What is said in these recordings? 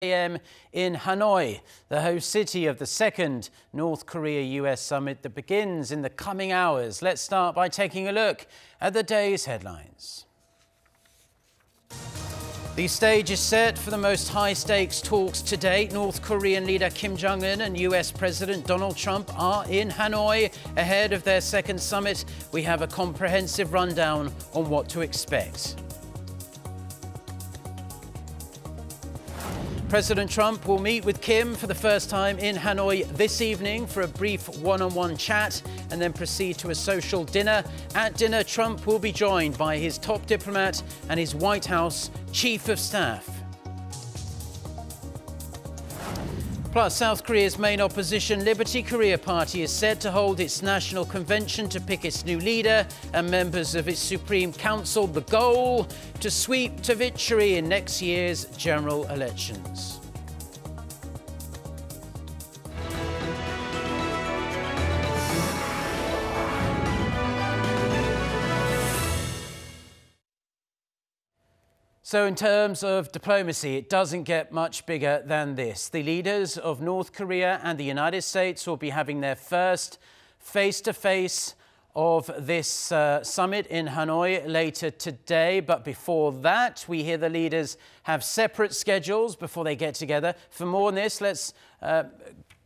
a.m. in Hanoi, the host city of the second North Korea-U.S. summit that begins in the coming hours. Let's start by taking a look at the day's headlines. The stage is set for the most high-stakes talks to date. North Korean leader Kim Jong-Un and U.S. President Donald Trump are in Hanoi ahead of their second summit. We have a comprehensive rundown on what to expect. President Trump will meet with Kim for the first time in Hanoi this evening for a brief one-on-one chat and then proceed to a social dinner. At dinner, Trump will be joined by his top diplomat and his White House chief of staff. Plus, South Korea's main opposition, Liberty Korea Party, is set to hold its national convention to pick its new leader and members of its Supreme Council. The goal, to sweep to victory in next year's general elections. So in terms of diplomacy, it doesn't get much bigger than this. The leaders of North Korea and the United States will be having their first face-to-face of this summit in Hanoi later today. But before that, we hear the leaders have separate schedules before they get together. For more on this, let's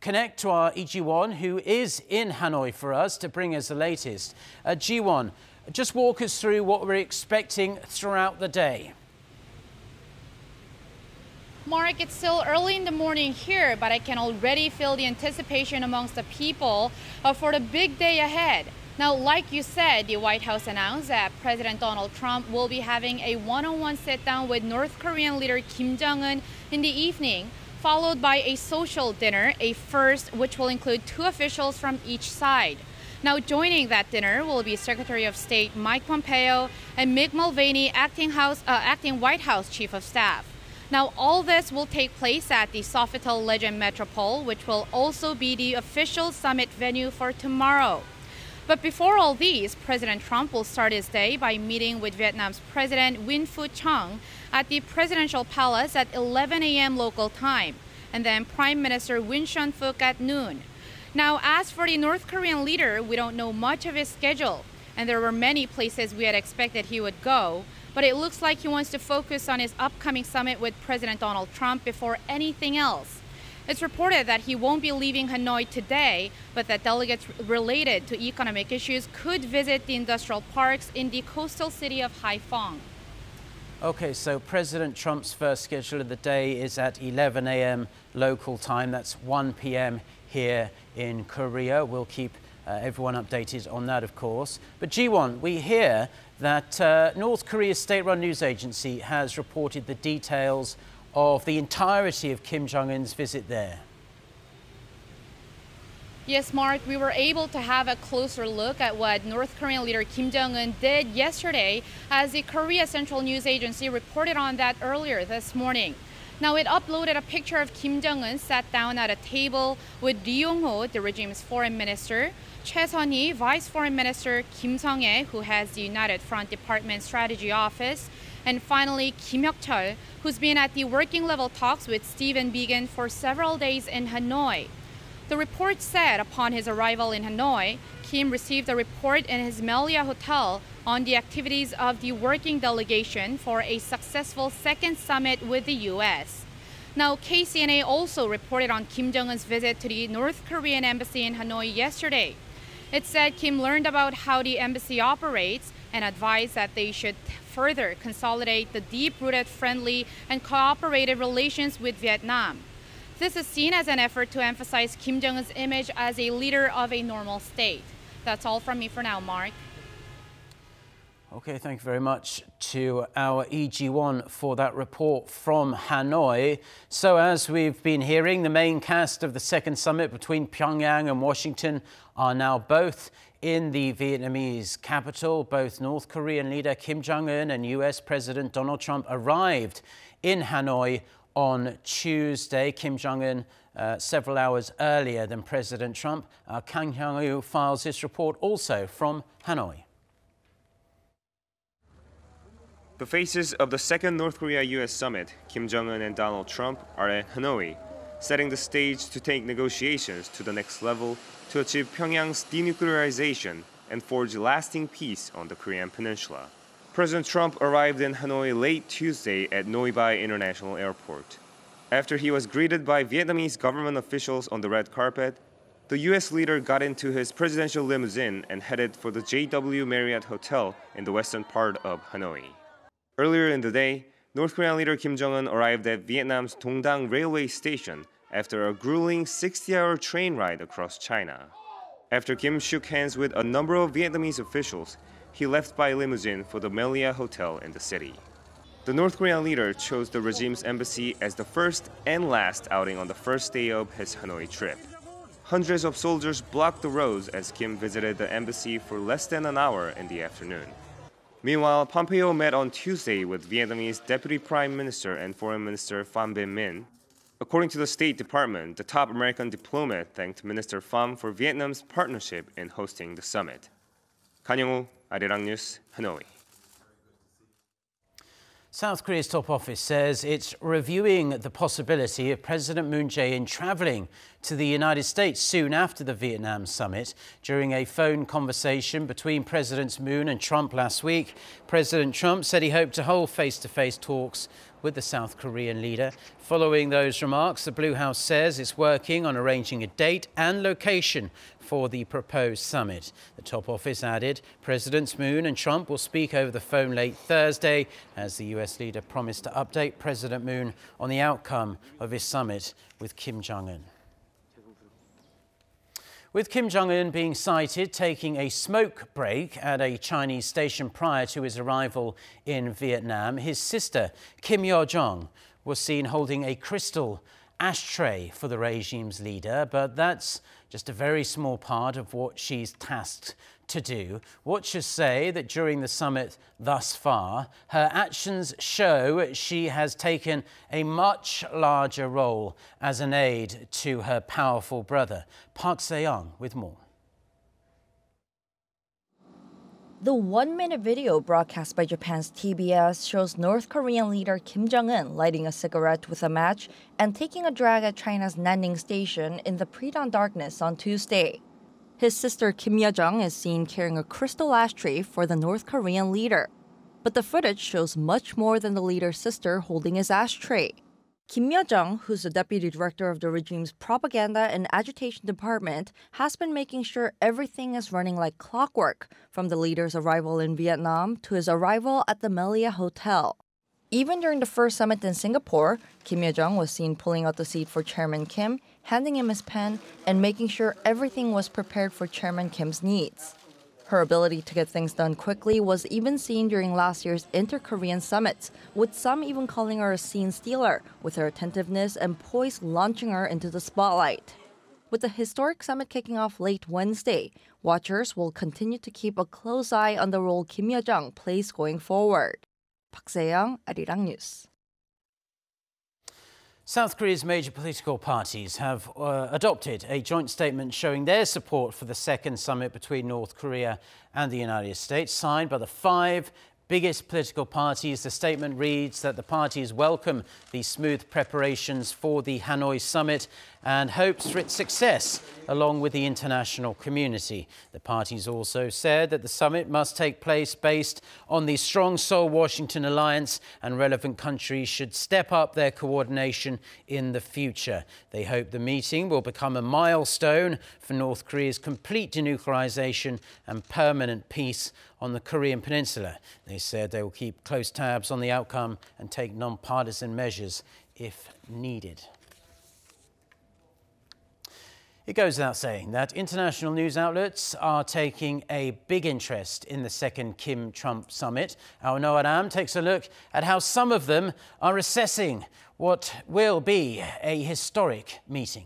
connect to our Ji-won, who is in Hanoi for us to bring us the latest. Ji-won, just walk us through what we're expecting throughout the day. Mark, it's still early in the morning here, but I can already feel the anticipation amongst the people for the big day ahead. Now, like you said, the White House announced that President Donald Trump will be having a one-on-one sit-down with North Korean leader Kim Jong-Un in the evening, followed by a social dinner, a first which will include two officials from each side. Now, joining that dinner will be Secretary of State Mike Pompeo and Mick Mulvaney, acting White House Chief of Staff. Now, all this will take place at the Sofitel Legend Metropole, which will also be the official summit venue for tomorrow. But before all these, President Trump will start his day by meeting with Vietnam's President Nguyen Phu Trong at the Presidential Palace at 11 a.m. local time, and then Prime Minister Win Seon-phuc at noon. Now, as for the North Korean leader, we don't know much of his schedule, and there were many places we had expected he would go. But it looks like he wants to focus on his upcoming summit with President Donald Trump before anything else. It's reported that he won't be leaving Hanoi today, but that delegates related to economic issues could visit the industrial parks in the coastal city of Haiphong. Okay, so President Trump's first schedule of the day is at 11 a.m. local time. That's 1 p.m. here in Korea. We'll keep everyone updated on that, of course. But Ji-won, we hear that North Korea's state-run news agency has reported the details of the entirety of Kim Jong-un's visit there. Yes, Mark, we were able to have a closer look at what North Korean leader Kim Jong-un did yesterday, as the Korea Central News Agency reported on that earlier this morning. Now, it uploaded a picture of Kim Jong-un sat down at a table with Lee Yong-ho, the regime's foreign minister, Choi Sun-hee, Vice Foreign Minister Kim Sung-hae, who has the United Front Department Strategy Office, and finally Kim Hyuk-chol, who's been at the working-level talks with Stephen Biegun for several days in Hanoi. The report said upon his arrival in Hanoi, Kim received a report in his Melia Hotel on the activities of the working delegation for a successful second summit with the U.S. Now, KCNA also reported on Kim Jong-un's visit to the North Korean embassy in Hanoi yesterday. It said Kim learned about how the embassy operates and advised that they should further consolidate the deep-rooted friendly and cooperative relations with Vietnam. This is seen as an effort to emphasize Kim Jong-un's image as a leader of a normal state. That's all from me for now, Mark. Okay, thank you very much to our Ji-won for that report from Hanoi. So as we've been hearing, the main cast of the second summit between Pyongyang and Washington are now both in the Vietnamese capital. Both North Korean leader Kim Jong-un and U.S. President Donald Trump arrived in Hanoi on Tuesday. Kim Jong-un several hours earlier than President Trump. Kang Hyung-woo files this report also from Hanoi. The faces of the second North Korea-U.S. summit, Kim Jong-Un and Donald Trump, are at Hanoi, setting the stage to take negotiations to the next level to achieve Pyongyang's denuclearization and forge lasting peace on the Korean peninsula. President Trump arrived in Hanoi late Tuesday at Noi Bai International Airport. After he was greeted by Vietnamese government officials on the red carpet, the U.S. leader got into his presidential limousine and headed for the JW Marriott Hotel in the western part of Hanoi. Earlier in the day, North Korean leader Kim Jong-un arrived at Vietnam's Dong Dang railway station after a grueling 60-hour train ride across China. After Kim shook hands with a number of Vietnamese officials, he left by limousine for the Melia Hotel in the city. The North Korean leader chose the regime's embassy as the first and last outing on the first day of his Hanoi trip. Hundreds of soldiers blocked the roads as Kim visited the embassy for less than an hour in the afternoon. Meanwhile, Pompeo met on Tuesday with Vietnamese Deputy Prime Minister and Foreign Minister Pham Binh Minh. According to the State Department, the top American diplomat thanked Minister Pham for Vietnam's partnership in hosting the summit. Kang-Yong-woo, Arirang News, Hanoi. South Korea's top office says it's reviewing the possibility of President Moon Jae-in traveling to the United States soon after the Vietnam summit. During a phone conversation between Presidents Moon and Trump last week, President Trump said he hoped to hold face-to-face talks with the South Korean leader. Following those remarks, the Blue House says it's working on arranging a date and location for the proposed summit. The top office added Presidents Moon and Trump will speak over the phone late Thursday as the US leader promised to update President Moon on the outcome of his summit with Kim Jong-un. With Kim Jong-un being sighted taking a smoke break at a Chinese station prior to his arrival in Vietnam, his sister, Kim Yo-jong, was seen holding a crystal ashtray for the regime's leader, but that's just a very small part of what she's tasked to do. Watchers say that during the summit thus far, her actions show she has taken a much larger role as an aide to her powerful brother. Park Se-young with more. The one-minute video broadcast by Japan's TBS shows North Korean leader Kim Jong-un lighting a cigarette with a match and taking a drag at China's Nanning station in the pre-dawn darkness on Tuesday. His sister Kim Yo-jong is seen carrying a crystal ashtray for the North Korean leader. But the footage shows much more than the leader's sister holding his ashtray. Kim Yo-jong, who's the deputy director of the regime's propaganda and agitation department, has been making sure everything is running like clockwork, from the leader's arrival in Vietnam to his arrival at the Melia Hotel. Even during the first summit in Singapore, Kim Yo-jong was seen pulling out the seat for Chairman Kim, handing him his pen, and making sure everything was prepared for Chairman Kim's needs. Her ability to get things done quickly was even seen during last year's inter-Korean summits, with some even calling her a scene stealer, with her attentiveness and poise launching her into the spotlight. With the historic summit kicking off late Wednesday, watchers will continue to keep a close eye on the role Kim Yo-jong plays going forward. Park Se-young, Arirang News. South Korea's major political parties have adopted a joint statement showing their support for the second summit between North Korea and the United States, signed by the 5 biggest political parties. The statement reads that the parties welcome the smooth preparations for the Hanoi summit and hopes for its success along with the international community. The parties also said that the summit must take place based on the strong Seoul-Washington alliance, and relevant countries should step up their coordination in the future. They hope the meeting will become a milestone for North Korea's complete denuclearization and permanent peace on the Korean peninsula. They said they will keep close tabs on the outcome and take non-partisan measures if needed. It goes without saying that international news outlets are taking a big interest in the second Kim-Trump summit. Our Noah Ram takes a look at how some of them are assessing what will be a historic meeting.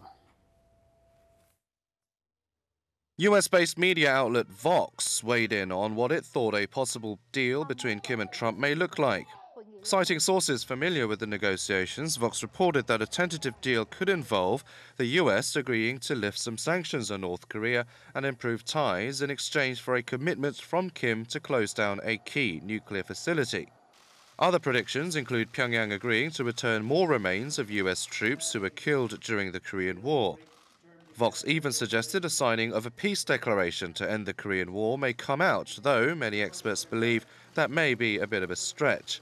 US-based media outlet Vox weighed in on what it thought a possible deal between Kim and Trump may look like. Citing sources familiar with the negotiations, Vox reported that a tentative deal could involve the US agreeing to lift some sanctions on North Korea and improve ties in exchange for a commitment from Kim to close down a key nuclear facility. Other predictions include Pyongyang agreeing to return more remains of US troops who were killed during the Korean War. Vox even suggested a signing of a peace declaration to end the Korean War may come out, though many experts believe that may be a bit of a stretch.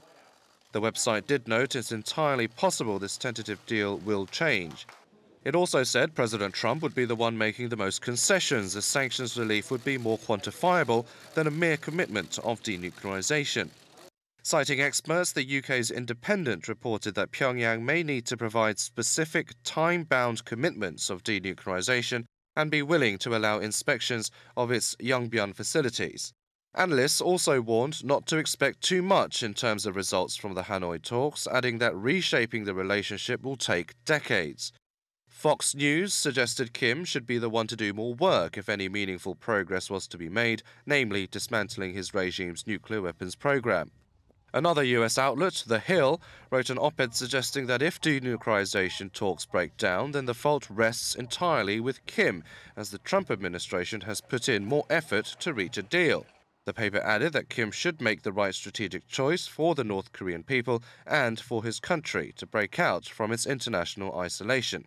The website did note it's entirely possible this tentative deal will change. It also said President Trump would be the one making the most concessions, as sanctions relief would be more quantifiable than a mere commitment of denuclearization. Citing experts, the UK's Independent reported that Pyongyang may need to provide specific time-bound commitments of denuclearization and be willing to allow inspections of its Yongbyon facilities. Analysts also warned not to expect too much in terms of results from the Hanoi talks, adding that reshaping the relationship will take decades. Fox News suggested Kim should be the one to do more work if any meaningful progress was to be made, namely dismantling his regime's nuclear weapons program. Another US outlet, The Hill, wrote an op-ed suggesting that if denuclearization talks break down, then the fault rests entirely with Kim, as the Trump administration has put in more effort to reach a deal. The paper added that Kim should make the right strategic choice for the North Korean people and for his country to break out from its international isolation.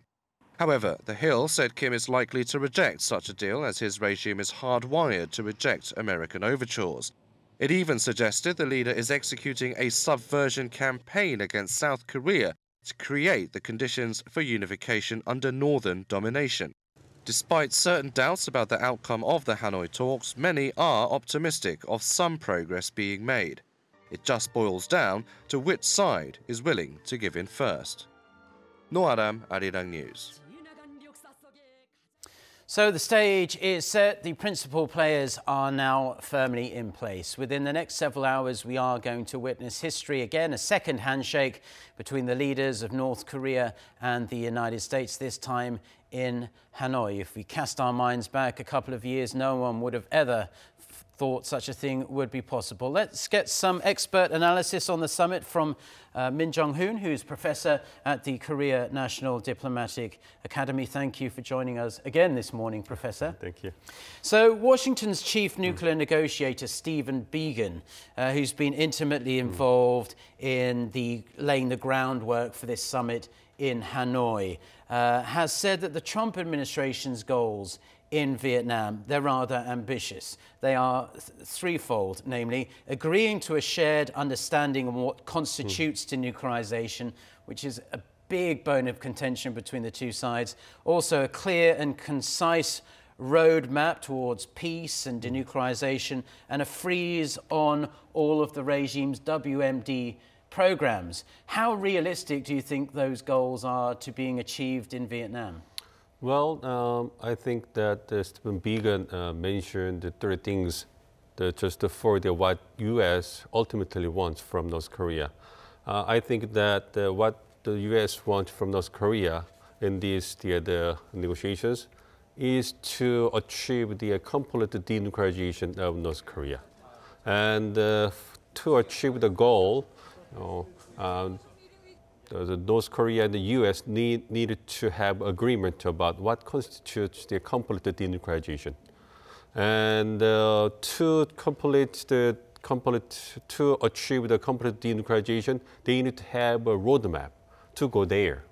However, The Hill said Kim is likely to reject such a deal, as his regime is hardwired to reject American overtures. It even suggested the leader is executing a subversion campaign against South Korea to create the conditions for unification under Northern domination. Despite certain doubts about the outcome of the Hanoi talks, many are optimistic of some progress being made. It just boils down to which side is willing to give in first. Noaram, Arirang News. So the stage is set. The principal players are now firmly in place. Within the next several hours, we are going to witness history again, a second handshake between the leaders of North Korea and the United States, this time in Hanoi. If we cast our minds back a couple of years, no one would have ever thought such a thing would be possible. Let's get some expert analysis on the summit from Min Jong-Un, who's professor at the Korea National Diplomatic Academy. Thank you for joining us again this morning, Professor. Thank you. So Washington's chief nuclear negotiator, Stephen Biegun, who's been intimately involved in laying the groundwork for this summit in Hanoi, has said that the Trump administration's goals in Vietnam, they're rather ambitious. They are threefold, namely agreeing to a shared understanding of what constitutes denuclearization, which is a big bone of contention between the two sides. Also a clear and concise roadmap towards peace and denuclearization, and a freeze on all of the regime's WMD programs. How realistic do you think those goals are to being achieved in Vietnam? Well, I think that Stephen Biegun mentioned the three things just for what U.S. ultimately wants from North Korea. I think that what the U.S. wants from North Korea in these the negotiations is to achieve the complete denuclearization of North Korea. And to achieve the goal, the North Korea and the U.S. needed to have agreement about what constitutes the complete denuclearization. And to achieve the complete denuclearization, they need to have a roadmap to go there.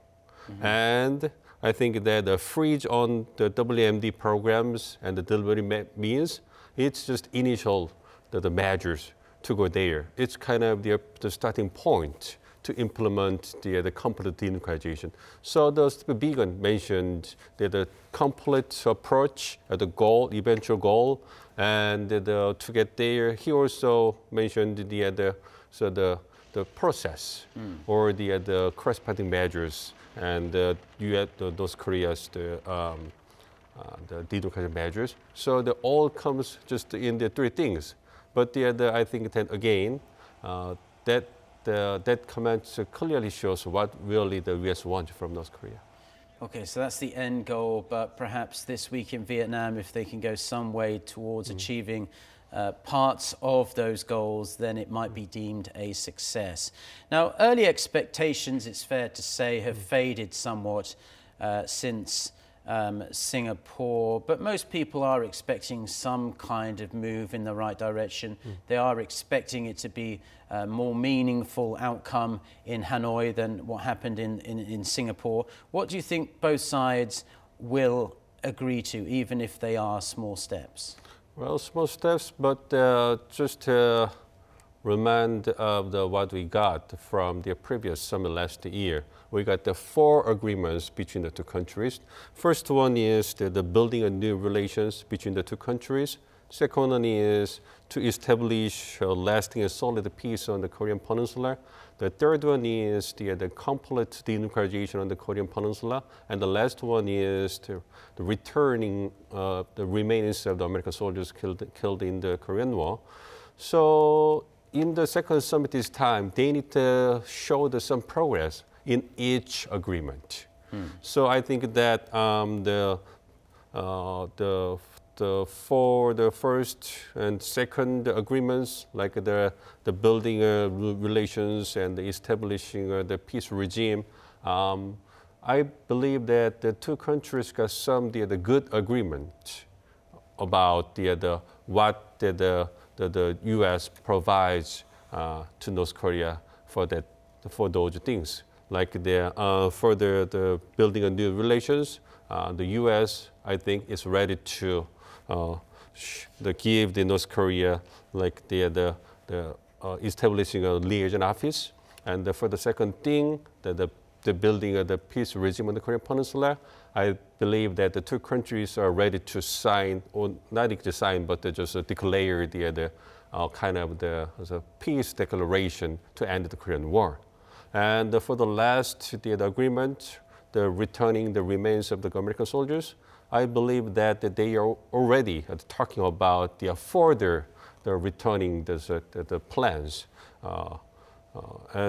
Mm-hmm. And I think that the freeze on the WMD programs and the delivery means, it's just initial the measures to go there. It's kind of the starting point to implement the complete denuclearization. So the Biegun mentioned the complete approach, the goal, eventual goal, and to get there. He also mentioned the process or the corresponding measures, and North Korea's the denuclearization measures. So the all comes just in the three things. But I think that again, that comment clearly shows what really the U.S. wants from North Korea. Okay, so that's the end goal, but perhaps this week in Vietnam, if they can go some way towards achieving parts of those goals, then it might be deemed a success. Now, early expectations, it's fair to say, have faded somewhat since Singapore, but most people are expecting some kind of move in the right direction. They are expecting it to be a more meaningful outcome in Hanoi than what happened in Singapore. What do you think both sides will agree to, even if they are small steps? Well, small steps, but just remind of what we got from the previous summit last year. We got the 4 agreements between the two countries. First one is the building of new relations between the two countries. Second one is to establish a lasting and solid peace on the Korean Peninsula. The third one is the complete denuclearization on the Korean Peninsula. And the last one is the returning the remains of the American soldiers killed in the Korean War. So in the second summit this time, they need to show some progress in each agreement. So I think that for the first and second agreements, like the building relations and the establishing the peace regime, I believe that the two countries got some the good agreement about what the U.S. provides to North Korea for those things. Like for the building of new relations, the U.S. I think is ready to give the North Korea like the establishing a liaison office, and for the second thing, the building of the peace regime on the Korean Peninsula, I believe that the two countries are ready to sign, or not to sign, but to just declare the kind of the peace declaration to end the Korean War. And for the last the agreement, the returning the remains of the American soldiers, I believe that they are already talking about the further returning the plans.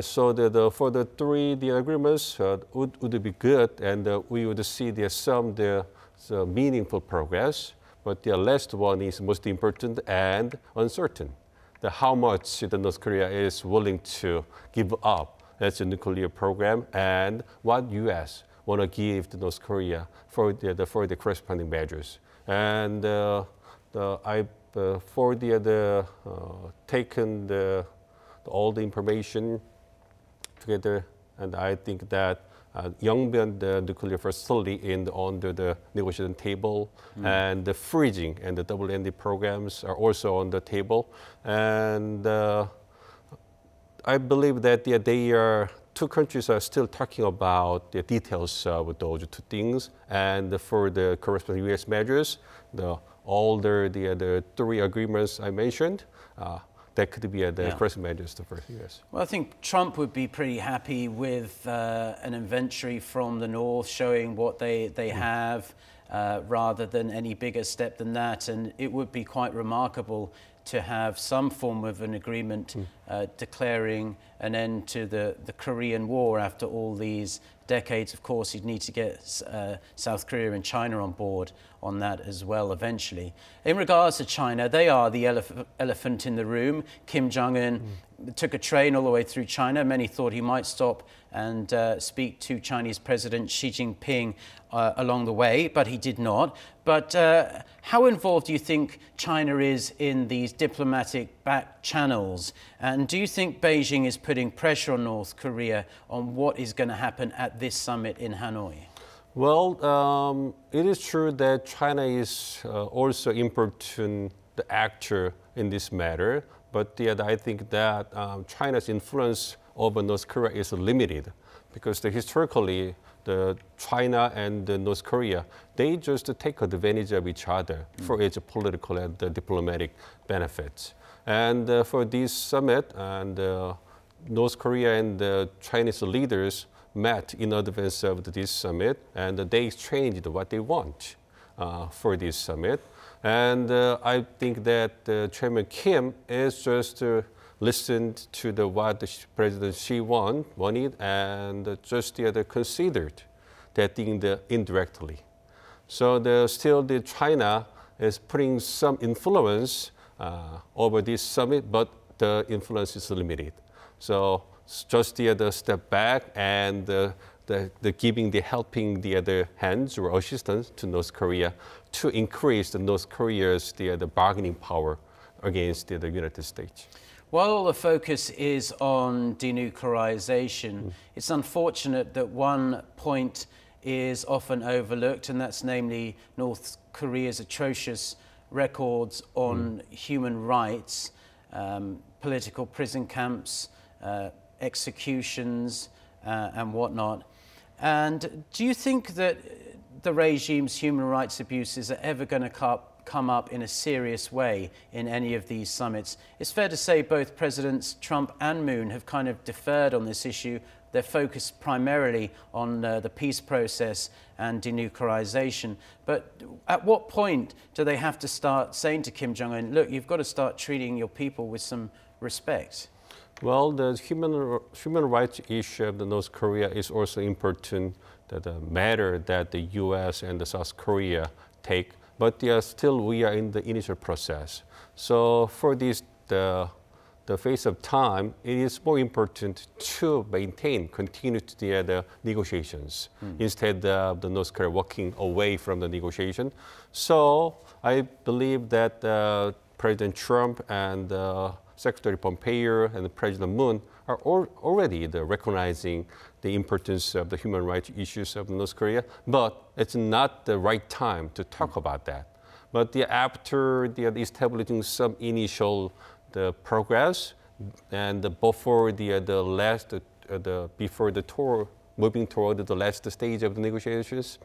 So for the 3 agreements would be good, and we would see some meaningful progress. But the last one is most important and uncertain. How much the North Korea is willing to give up as a nuclear program, and what U.S. want to give to North Korea for the corresponding measures. And taken all the information together, and I think that Yongbyon, the nuclear facility, under the negotiation table, and the freezing and the WMD programs are also on the table. And I believe that two countries are still talking about the details of those 2 things. And for the corresponding U.S. measures, all the 3 agreements I mentioned, that could be the corresponding measures for the U.S. Well, I think Trump would be pretty happy with an inventory from the North showing what they have, rather than any bigger step than that. And it would be quite remarkable to have some form of an agreement declaring an end to the Korean War after all these decades. Of course, you'd need to get South Korea and China on board on that as well eventually. In regards to China, they are the elephant in the room. Kim Jong-Un took a train all the way through China. Many thought he might stop and speak to Chinese President Xi Jinping along the way, but he did not. But how involved do you think China is in these diplomatic back channels? And do you think Beijing is putting pressure on North Korea on what is going to happen at this summit in Hanoi? Well, it is true that China is also important actor in this matter, but I think that China's influence over North Korea is limited, because historically, China and North Korea, they just take advantage of each other for its political and diplomatic benefits. And for this summit, and North Korea and the Chinese leaders met in advance of this summit, and they exchanged what they want for this summit. And I think that Chairman Kim is just listened to what President Xi wanted, and just considered that thing indirectly. So still China is putting some influence over this summit, but the influence is limited. So just the step back, and giving the helping the other hands or assistance to North Korea to increase the North Korea's the bargaining power against the United States. While all the focus is on denuclearization, it's unfortunate that one point is often overlooked, and that's namely North Korea's atrocious records on human rights, political prison camps, executions, and whatnot. And do you think that the regime's human rights abuses are ever going to come up in a serious way in any of these summits? It's fair to say both Presidents Trump and Moon have kind of deferred on this issue. They're focused primarily on the peace process and denuclearization. But at what point do they have to start saying to Kim Jong-un, look, you've got to start treating your people with some respect? Well, the human rights issue of the North Korea is also important, the matter that the U.S. and the South Korea take. But still, we are in the initial process. So for this, the phase of time, it is more important to continue the negotiations instead of the North Korea walking away from the negotiation. So I believe that President Trump and Secretary Pompeo and President Moon are already recognizing the importance of the human rights issues of North Korea, but it's not the right time to talk about that. But after establishing some initial progress, and before before the tour, moving toward the last stage of the negotiations,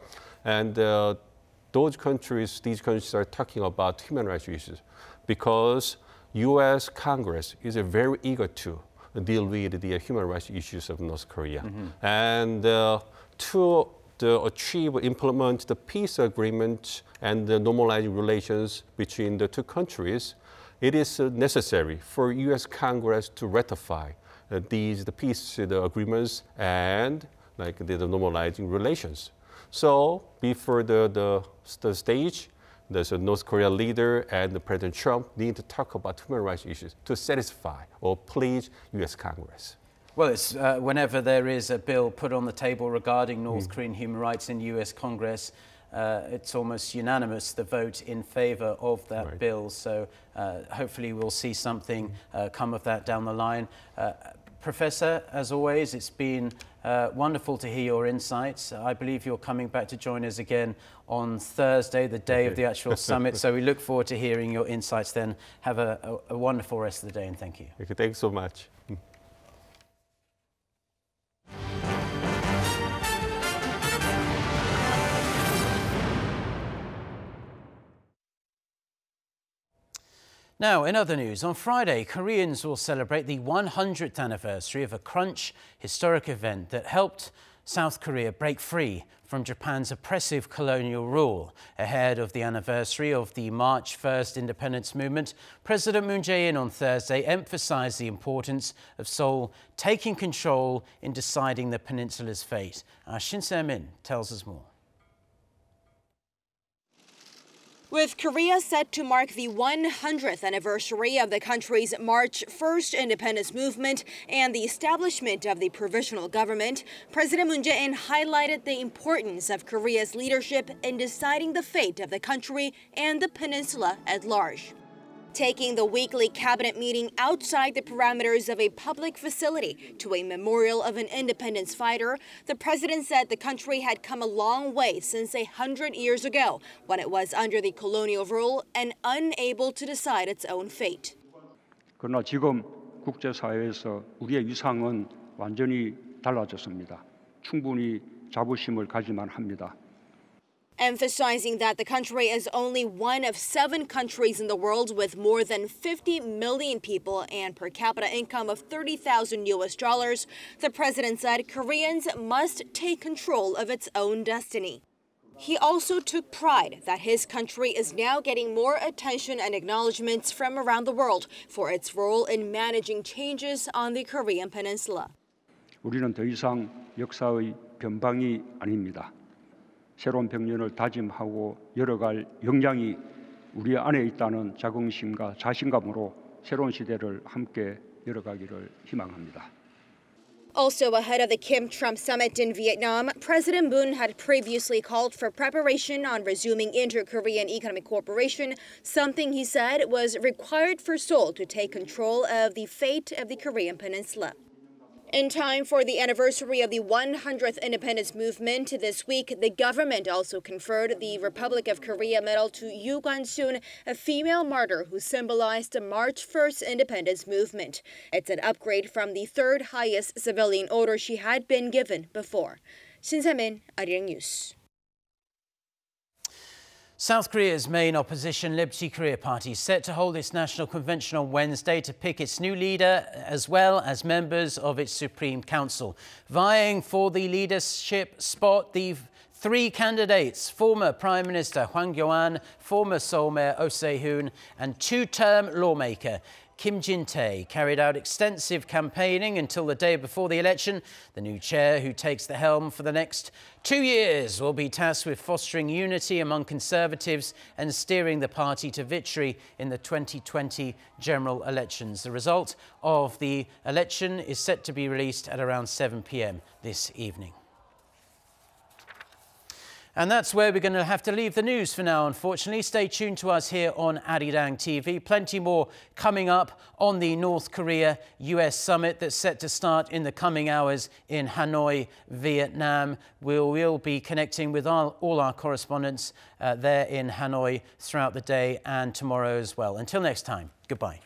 and these countries are talking about human rights issues, because U.S. Congress is very eager to deal with the human rights issues of North Korea. And to implement the peace agreement and the normalizing relations between the two countries, it is necessary for U.S. Congress to ratify the peace agreements and the normalizing relations. So before the stage, there's a North Korea leader and the President Trump need to talk about human rights issues to satisfy or please U.S. Congress. Well, it's, whenever there is a bill put on the table regarding North Korean human rights in U.S. Congress, it's almost unanimous, the vote in favor of that bill. So hopefully we'll see something come of that down the line. Professor, as always, it's been wonderful to hear your insights. I believe you're coming back to join us again on Thursday, the day of the actual summit. So we look forward to hearing your insights then. Have a wonderful rest of the day, and thank you. Okay, thanks so much. Now, in other news, on Friday, Koreans will celebrate the 100th anniversary of a crunch historic event that helped South Korea break free from Japan's oppressive colonial rule. Ahead of the anniversary of the March 1st independence movement, President Moon Jae-in on Thursday emphasized the importance of Seoul taking control in deciding the peninsula's fate. Shin Se-min tells us more. With Korea set to mark the 100th anniversary of the country's March 1st independence movement and the establishment of the provisional government, President Moon Jae-in highlighted the importance of Korea's leadership in deciding the fate of the country and the peninsula at large. Taking the weekly cabinet meeting outside the parameters of a public facility to a memorial of an independence fighter, the president said the country had come a long way since 100 years ago when it was under the colonial rule and unable to decide its own fate. 그러나 지금 국제사회에서 우리의 위상은 완전히 달라졌습니다. 충분히 자부심을 가지만 합니다. Emphasizing that the country is only one of 7 countries in the world with more than 50 million people and per capita income of $30,000, the president said Koreans must take control of its own destiny. He also took pride that his country is now getting more attention and acknowledgments from around the world for its role in managing changes on the Korean peninsula. 우리는 더 이상 역사의 변방이 아닙니다. 새로운 백년을 다짐하고 열어갈 역량이 우리 안에 있다는 자긍심과 자신감으로 새로운 시대를 함께 열어가기를 희망합니다. Also ahead of the Kim-Trump summit in Vietnam, President Moon had previously called for preparation on resuming inter-Korean economic cooperation, something he said was required for Seoul to take control of the fate of the Korean peninsula. In time for the anniversary of the 100th independence movement this week, the government also conferred the Republic of Korea Medal to Yoo Kwan-soon, a female martyr who symbolized the March 1st independence movement. It's an upgrade from the third highest civilian order she had been given before. Shin Se-min, Arirang News. South Korea's main opposition, Liberty Korea Party, is set to hold its national convention on Wednesday to pick its new leader as well as members of its Supreme Council. Vying for the leadership spot, the three candidates, former Prime Minister Hwang Kyo-ahn, former Seoul Mayor Oh Se-hoon, and two-term lawmaker Kim Jin-tae carried out extensive campaigning until the day before the election. The new chair, who takes the helm for the next 2 years, will be tasked with fostering unity among Conservatives and steering the party to victory in the 2020 general elections. The result of the election is set to be released at around 7 p.m. this evening. And that's where we're going to have to leave the news for now, unfortunately. Stay tuned to us here on Arirang TV. Plenty more coming up on the North Korea-U.S. summit that's set to start in the coming hours in Hanoi, Vietnam. We'll be connecting with all our correspondents there in Hanoi throughout the day and tomorrow as well. Until next time, goodbye.